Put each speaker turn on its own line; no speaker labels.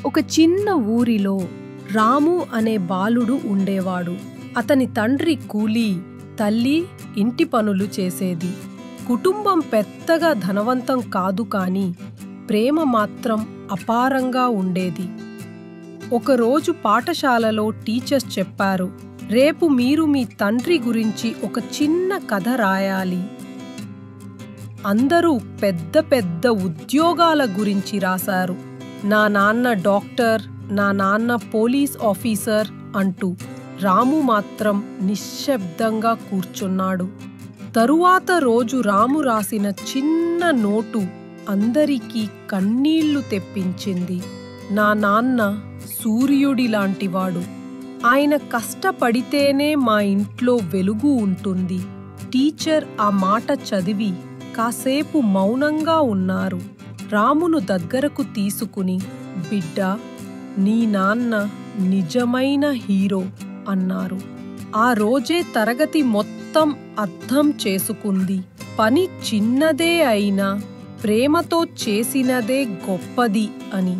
ఒక చిన్న ఊరిలో రాము అనే బాలుడు ఉండేవాడు. అతని తండ్రి కూలీ, తల్లి ఇంటి పనులు చేసేది. కుటుంబం పెద్దగా ధనవంతం కాదు, కానీ ప్రేమ మాత్రం అపారంగా ఉండేది. ఒకరోజు పాఠశాలలో టీచర్స్ చెప్పారు, రేపు మీరు మీ తండ్రి గురించి ఒక చిన్న కథ రాయాలి. అందరూ పెద్ద పెద్ద ఉద్యోగాల గురించి రాశారు. నా నాన్న డాక్టర్, నా నాన్న పోలీస్ ఆఫీసర్ అంటూ. రాము మాత్రం నిశ్శబ్దంగా కూర్చున్నాడు. తరువాత రోజు రాము రాసిన చిన్న నోటు అందరికీ కన్నీళ్లు తెప్పించింది. నా నాన్న సూర్యుడిలాంటివాడు. ఆయన కష్టపడితేనే మా ఇంట్లో వెలుగు ఉంటుంది. టీచర్ ఆ మాట చదివి కాసేపు మౌనంగా ఉన్నారు. రామును దగ్గరకు తీసుకుని, బిడ్డా, నీ నాన్న నిజమైన హీరో అన్నారు. ఆ రోజే తరగతి మొత్తం అర్థం చేసుకుంది. పని చిన్నదే అయినా ప్రేమతో చేసినదే గొప్పది అని.